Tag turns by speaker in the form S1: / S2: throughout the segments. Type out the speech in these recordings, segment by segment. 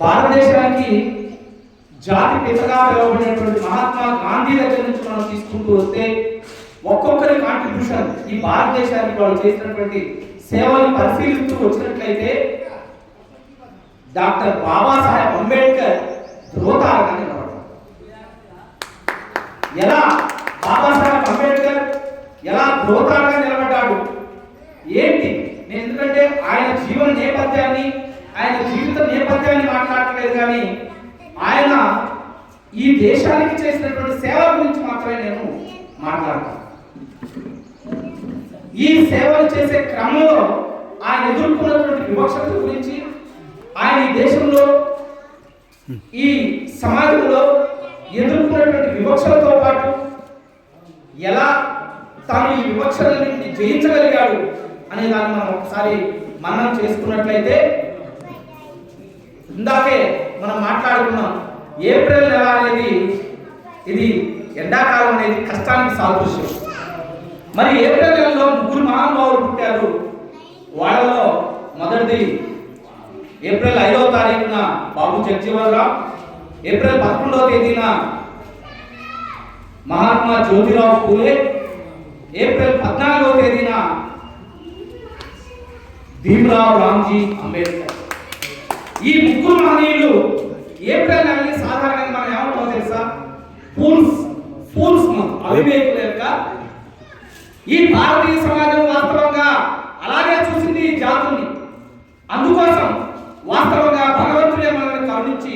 S1: భారతదేశానికి జాతి పితగా పిలువబడినటువంటి మహాత్మా గాంధీ దగ్గర నుంచి మనం తీసుకుంటూ వస్తే ఒక్కొక్కరి కాంట్రిబ్యూషన్ ఈ భారతదేశానికి వాళ్ళు చేసినటువంటి సేవలను పరిశీలిస్తూ వచ్చినట్లయితే డాక్టర్ బాబాసాహెబ్ అంబేద్కర్ ధ్రువతారగా నిలబడ్డారు. ఎలా బాబాసాహెబ్ అంబేద్కర్ ఎలా ధ్రువతారగా నిలబడ్డాడు ఏంటి? నేను ఎందుకంటే ఆయన జీవన నేపథ్యాన్ని ఆయన జీవిత నేపథ్యాన్ని మాట్లాడలేదు, కానీ ఆయన ఈ దేశానికి చేసినటువంటి సేవ గురించి మాత్రమే నేను మాట్లాడతాను. ఈ సేవలు చేసే క్రమంలో ఆయన ఎదుర్కొన్నటువంటి వివక్షత గురించి, ఆయన ఈ దేశంలో ఈ సమాజంలో ఎదుర్కొన్నటువంటి వివక్షలతో పాటు ఎలా తాను ఈ వివక్షలని జయించగలిగాడు అనే దాన్ని మనం ఒకసారి మననం చేసుకున్నట్లయితే, ఇందాకే మనం మాట్లాడుకున్నాం ఏప్రిల్ నెల అనేది ఇది ఎండాకాలం అనేది కష్టానికి సాదృశ్యం. మరి ఏప్రిల్ నెలలో ముగ్గురు మహానుభావులు పుట్టారు. వాళ్ళలో మొదటిది ఏప్రిల్ 5వ తారీఖున బాబు జగజీవన్ రామ్, ఏప్రిల్ 11వ తేదీన మహాత్మా జ్యోతిరావు పూలే, ఏప్రిల్ 14వ తేదీన భీమ్రావ్ రామ్జీ అంబేద్కర్. ఈ ముగ్గురు మహనీయులు ఏప్రిల్ నెలని సాధారణంగా మనం ఏమంటామో తెలుసా? ఫూల్స్ మంత్, అవివేకుల యొక్క. ఈ భారతీయ సమాజం వాస్తవంగా అలాగే చూసింది ఈ జాతుల్ని. అందుకోసం వాస్తవంగా భగవంతుడే మనల్ని కరుణించి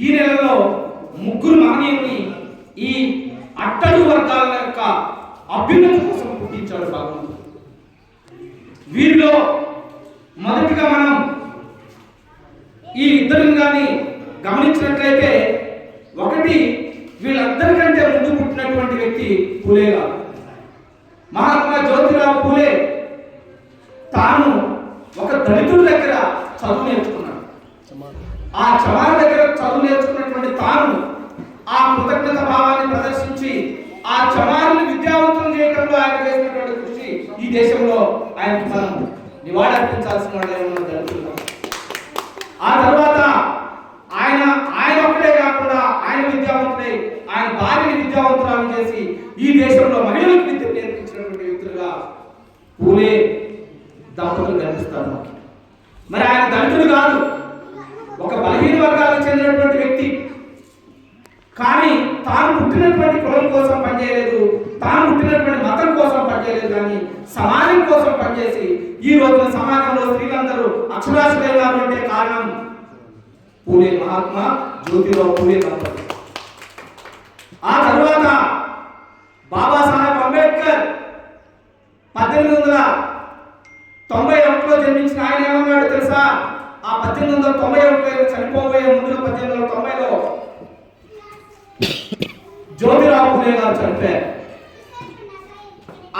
S1: ఈ నెలలో ముగ్గురు మహనీయుల్ని ఈ అట్టడుగు వర్గాల యొక్క అభ్యున్నతి కోసం పుట్టించాడు భగవంతుడు. వీరిలో మొదటిగా మనం ఈ ఇద్దరిని కానీ గమనించినట్లయితే, ఒకటి వీళ్ళందరికంటే ముందు పుట్టినటువంటి వ్యక్తి పూలే గారు. మహాత్మా జ్యోతిరావు పూలే తాను ఒక దళితుల దగ్గర చదువు నేర్చుకున్నాడు. ఆ చమార దగ్గర చదువు నేర్చుకున్నటువంటి తాను ఆ కృతజ్ఞత భావాన్ని ప్రదర్శించి ఆ చమారుని విద్యావంతులు చేయడంలో ఆయన చేసినటువంటి కృషి ఈ దేశంలో ఆయనకు మనం నివాళులర్పించాల్సిన వాళ్ళు దళితులు. ఆ తర్వాత ఆయన ఒక్కడే కాకుండా ఆయన విద్యావంతుడై ఆయన భార్యని విద్యావంతురాలను చేసి ఈ దేశంలో మహిళలకు విద్య నేర్పించినటువంటి వ్యక్తులుగా పూలే దంపతులు కనిపిస్తారు. మరి ఆయన దళితుడు కాదు, ఒక బలహీన వర్గాలకు చెందినటువంటి వ్యక్తి. కానీ తాను పుట్టినటువంటి కులం కోసం పనిచేయలేదు, తాను పుట్టినటువంటి మతం కోసం పనిచేయలేదు, కానీ సమాజం కోసం పనిచేసి ఈ రోజున సమాజంలో స్త్రీలందరూ అక్షరాస్యులైనారు అంటే కారణం పూలే, మహాత్మా జ్యోతిరావు పూలే దంపతులు. ఆ తర్వాత బాబాసాహెబ్ అంబేద్కర్ 1891లో జన్మించిన ఆయన ఏమన్నాడు తెలుసా? ఆ 1891 చనిపోబోయే ముందుగా 1890లో జ్యోతిరావు పూలే గారు చనిపోయారు.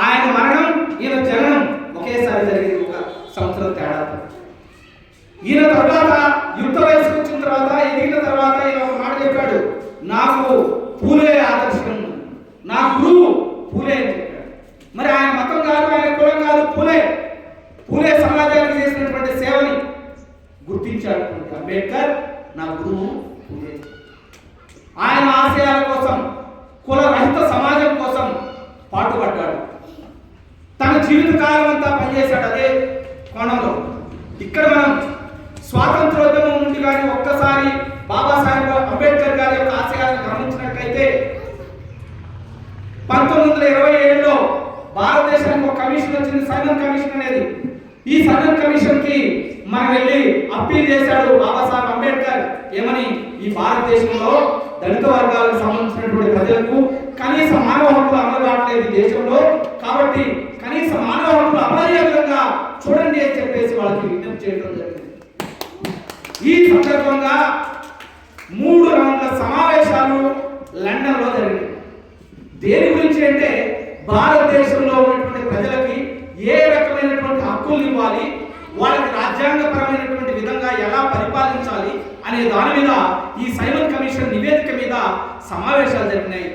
S1: ఆయన మరణం ఈయన జననం ఒకేసారి జరిగింది, ఒక సంవత్సరం తేడా. ఈయన తర్వాత యుక్త వయసుకు వచ్చిన తర్వాత, ఎదిగిన తర్వాత ఈయన ఒక మాట చెప్పాడు, నాకు పూలే ఆదర్శం, నా గురువు పూలే అని చెప్పాడు. మరి ఆయన మతం కాదు, ఆయన కులం కాదు, పూలే సమాజానికి చేసినటువంటి సేవని గుర్తించాడు అంబేద్కర్. నా గురువు పూలే. ఆయన ఆశయాల కోసం, కుల రహిత సమాజం కోసం పాటుపడ్డాడు. తన జీవిత కాలం అంతా పనిచేశాడు అదే కోణంలో. ఇక్కడ మనం స్వాతంత్రోద్యమం నుండి కానీ ఒక్కసారి బాబాసాహెబ్ అంబేద్కర్ గారి యొక్క ఆశయాలను గమనించినట్లయితే 1927లో భారతదేశానికి ఒక కమిషన్ వచ్చింది, సైమన్ కమిషన్ అనేది. ఈ సైమన్ కమిషన్ కి మనం వెళ్ళి అప్పీల్ చేశాడు బాబాసాహెబ్ అంబేద్కర్. ఏమని? ఈ భారతదేశంలో దళిత వర్గాలకు సంబంధించినటువంటి ప్రజలకు కనీస మానవ హక్కులు అమలు కావట్లేదు ఈ దేశంలో, కాబట్టి కనీస మానవ హక్కులు అమలయ్యే విధంగా చూడండి అని చెప్పేసి వాళ్ళకి విజ్ఞప్తి చేయడం జరిగింది. ఈ సందర్భంగా 3 రౌండ్ల సమావేశాలు లండన్లో జరిగాయి. దేని గురించి అంటే భారతదేశంలో ఉన్నటువంటి ప్రజలకి ఏ రకమైనటువంటి హక్కులు ఇవ్వాలి, వాళ్ళకి రాజ్యాంగపరమైనటువంటి విధంగా ఎలా పరిపాలించాలి అనే దాని మీద ఈ సైమన్ కమిషన్ నివేదిక మీద సమావేశాలు జరిగినాయి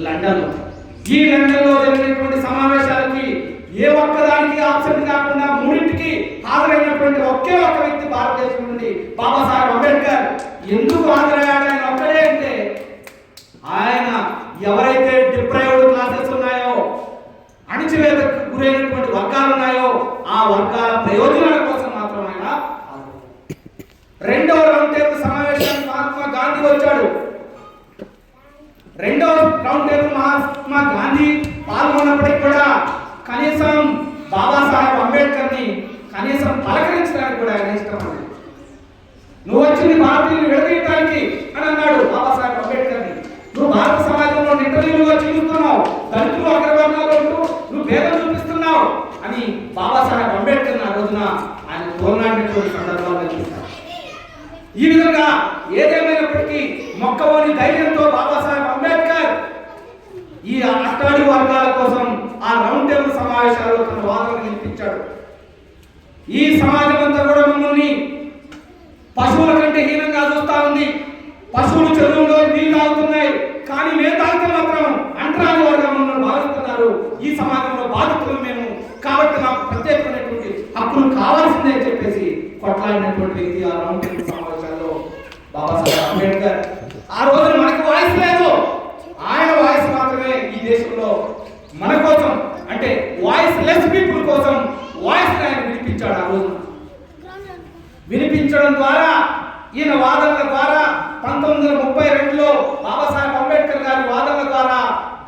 S1: లండన్లో. ఈ లండన్లో జరిగినటువంటి సమావేశాలకి ఏ ఒక్కదానికి ఆబ్సెంట్ కాకుండా మూడింటికి హాజరైనటువంటి ఒకే ఒక్క వ్యక్తి భారతదేశం నుండి బాబాసాహెబ్ అంబేద్కర్. ఎందుకు హాజరయ్యాడు ఆయన ఒక్కడే అంటే, ఆయన ఎవరైతే డిప్రైవ్డ్ క్లాసెస్ ఉన్నాయో, అణిచివేతకు గురైనటువంటి వర్గాలు ఉన్నాయో, ఆ వర్గాల ప్రయోజనాల కోసం మాత్రం ఆయన రెండవ రౌండ్ టేబుల్ సమావేశానికి మహాత్మా గాంధీ వచ్చాడు. రెండవ రౌండ్ టేబుల్ మహాత్మా గాంధీ పాల్గొన్నప్పటికీ కూడా కనీసం బాబాసాహెబ్ అంబేద్కర్ ని కనీసం పలకరించడానికి కూడా ఆయన ఇష్టపడలేదు. నువ్వు వచ్చింది భారతీయులు విడదీయడానికి అని అన్నాడు బాబాసాహెబ్ అంబేద్కర్ ని. నువ్వు భారత సమాజంలో నింటనీయులుగా జీవిస్తున్నావు, దళితులు అగ్రవర్ణాలు నువ్వు భేదం చూపిస్తున్నావు అని బాబాసాహెబ్ అంబేద్కర్ ఆ రోజున ఆయన తోలనాడినటువంటి సందర్భాలు కనిపిస్తారు. ఈ విధంగా ఏదేమైనప్పటికీ మొక్కవోని ధైర్యంతో బాబాసాహెబ్ అంబేద్కర్ ఈ అట్టడుగు వర్గాల కోసం ఆ రౌండ్ టేబుల్ సమావేశాల్లో తన వాదన వినిపించాడు. ఈ సమాజం అంతా కూడా మమ్మల్ని పశువుల కంటే హీనంగా చూస్తా ఉంది. పశువులు చెరువులో నీళ్ళు తాగుతున్నాయి, కానీ మేము తాగితే మాత్రం అంటరాని వర్గం మమ్మల్ని భావిస్తున్నారు. ఈ సమాజంలో బాధితులు మేము, కాబట్టి మాకు ప్రత్యేకమైనటువంటి హక్కులు కావాల్సిందే అని చెప్పేసి కొట్లాడినటువంటి వ్యక్తి ఆ రౌండ్ టేబుల్ సమావేశాల్లో బాబాసాహెబ్ అంబేద్కర్. ఆ రోజున మనకు వాయిస్ లేదు, ఆయన వాయిస్ మాత్రమే ఈ దేశంలో మన కోసం, అంటే వాయిస్ లెస్ పీపుల్ కోసం వాయిస్ ఆయన వినిపించాడు. ఆ రోజున వినిపించడం ద్వారా, ఈయన వాదనల ద్వారా 1932లో బాబాసాహెబ్ అంబేద్కర్ గారి వాదనల ద్వారా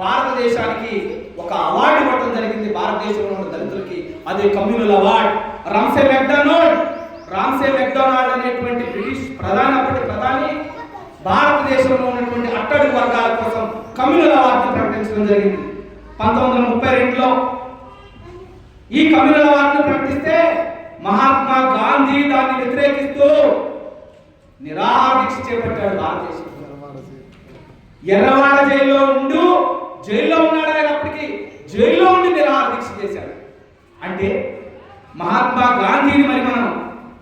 S1: భారతదేశానికి ఒక అవార్డు ఇవ్వడం జరిగింది. భారతదేశంలో ఉన్న దళితులకి అదే కమ్యూనల్ అవార్డ్. రామ్సే మెక్డొనాల్డ్ అనేటువంటి బ్రిటిష్ అప్పటి ప్రధాని భారతదేశంలో ఉన్నటువంటి అట్టడుగు వర్గాల కోసం కమ్యూనల్ అవార్డును ప్రకటించడం జరిగింది 1932లో. ఈ కమ్యూనల్ అవార్డును ప్రకటిస్తే మహాత్మా గాంధీ దాన్ని వ్యతిరేకిస్తూ నిరాహార దీక్ష చేపట్టాడు. భారతదేశం ఎర్రవాడ జైల్లో ఉన్నాడు ఆయన. అప్పటికి జైల్లో ఉండి నిరాహార దీక్ష చేశాడు. అంటే మహాత్మా గాంధీని మరి మనం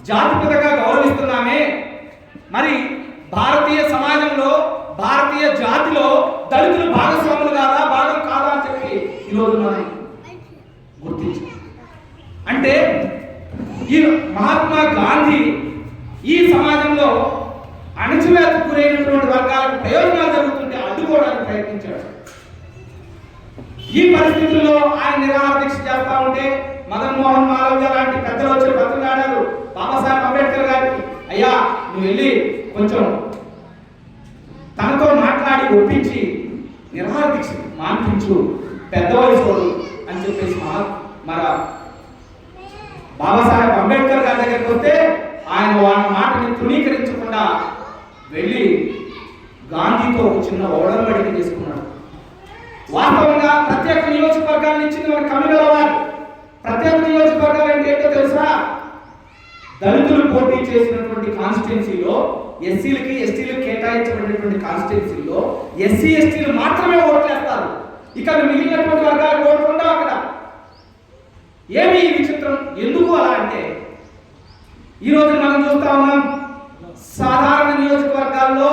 S1: జాతిపితగా గౌరవిస్తున్నామే, మరి భారతీయ సమాజంలో, భారతీయ జాతిలో దళితులు భాగస్వాములు కాదా, భాగం కాదా అని చెప్పి ఈరోజు మనం గుర్తించాం. అంటే ఈ మహాత్మా గాంధీ ఈ సమాజంలో అణచివేతకు గురైనటువంటి వర్గాలకు ప్రయోజనాలు జరుగుతుంటే అడ్డుకోవడానికి ప్రయత్నించాడు. ఈ పరిస్థితుల్లో ఆయన నిరాహార దీక్ష చేస్తా ఉంటే మదన్ మోహన్ మాలవ్య లాంటి పెద్దలు వచ్చి బతులాడారు బాబాసాహెబ్ అంబేద్కర్ గారికి, అయ్యా నువ్వు వెళ్ళి కొంచెం తనతో మాట్లాడి ఒప్పించి నిరాహార దీక్ష మాన్పించు, పెద్ద వయసు అని చెప్పేసి మన బాబాసాహెబ్ అంబేద్కర్ గారి దగ్గరికి వస్తే ఆయన వాళ్ళ మాటని తృణీకరించకుండా వెళ్ళి గాంధీతో ఒక చిన్న ఒడంబడిక చేసుకున్నాడు. వాస్తవంగా ప్రత్యేక నియోజకవర్గాన్ని ఇచ్చింది మన కమ్యూనల్ అవార్డు. ప్రత్యేక నియోజకవర్గాలు అంటే ఏంటో తెలుసా? దళితులు పోటీ చేసినటువంటి కాన్స్టిట్యున్సీలో ఎస్సీలకి ఎస్టీలకు కేటాయించబడినటువంటి కాన్స్టిట్యున్సీలో ఎస్సీ ఎస్టీలు మాత్రమే ఓట్లేస్తారు. ఇక్కడ మిగిలినటువంటి వర్గాలకు ఓట్లు ఉండవు. అక్కడ ఏమి ఈ విచిత్రం? ఎందుకు అలా అంటే, ఈరోజు మనం చూస్తా ఉన్నాం సాధారణ నియోజకవర్గాల్లో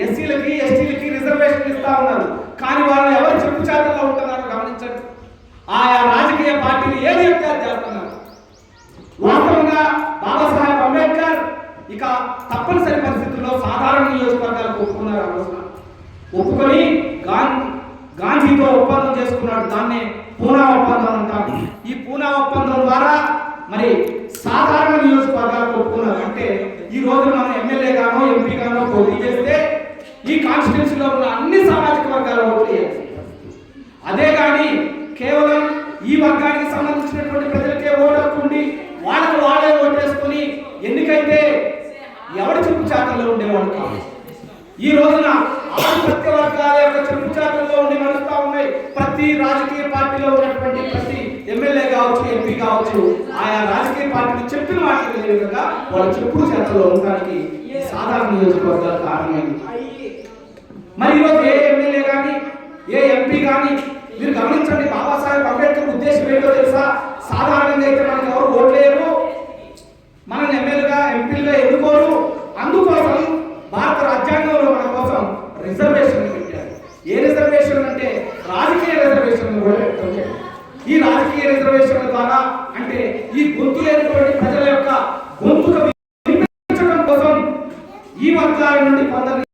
S1: ఎస్సీలకి ఎస్టీలకి రిజర్వేషన్ ఇస్తా ఉన్నారు, కానీ వాళ్ళు ఎవరు చెప్పు చేతల్లో ఉంటున్నారో గమనించండి. ఆయా రాజకీయ పార్టీలు ఏది చెప్తే చేస్తున్నారు. వాస్తవంగా బాబాసాహెబ్ అంబేద్కర్ ఇక తప్పనిసరి పరిస్థితుల్లో సాధారణ నియోజకవర్గాలకు ఒప్పుకున్నారు. ఆ రోజున ఒప్పుకొని గాంధీతో ఒప్పందం చేసుకున్నాడు. దాన్నే పూనా ఒప్పందం అంటారు. ఈ పూనా ఒప్పందం ద్వారా మరి సాధారణ నియోజకవర్గాలకు ఒప్పుకున్నారు. అంటే ఈ రోజు మనం ఎమ్మెల్యే గానో ఎంపీ గానో పోటీ చేస్తే ఈ కాన్స్టిట్యున్సీలో ఉన్న అన్ని సామాజిక వర్గాల ఓట్లు వేయాలి. అదే కానీ కేవలం ఈ వర్గానికి సంబంధించినటువంటి ప్రజలకే ఓటు హక్కుండి వాళ్ళకి వాళ్ళే ఓటేసుకుని ఎన్నికైతే ఎవరి చెప్పు చాతల్లో ఉండేవాళ్ళు కాదు. ఈ రోజున ఆధిపత్య వర్గాల యొక్క చెప్పు చాతల్లో ఉండి నడుస్తూ ఉన్నాయి. ప్రతి రాజకీయ పార్టీలో ఉన్నటువంటి ప్రతి ఎమ్మెల్యే కావచ్చు, ఎంపీ కావచ్చు, ఆయా రాజకీయ పార్టీలు చెప్పిన వాటికి లేని విధంగా వాళ్ళ చెప్పు చేతల్లో ఉండడానికి సాధారణ నియోజకవర్గాలు కారణమైంది. మరి ఈరోజు ఏ ఎమ్మెల్యే కానీ ఏ ఎంపీ కానీ మీరు గమనించండి, బాబాసాహెబ్ అంబేద్కర్ ఉద్దేశం ఏంటో తెలుసా? సాధారణంగా అయితే మనకి ఎవరు ఓట్లేరు, మనం ఎమ్మెల్యేగా ఎంపీలుగా ఎన్నుకోరు. అందుకోసం భారత రాజ్యాంగంలో మన కోసం రిజర్వేషన్ పెట్టారు. ఏ రిజర్వేషన్ అంటే రాజకీయ రిజర్వేషన్. ఈ రాజకీయ రిజర్వేషన్ ఈ వర్గాల నుండి కొందరు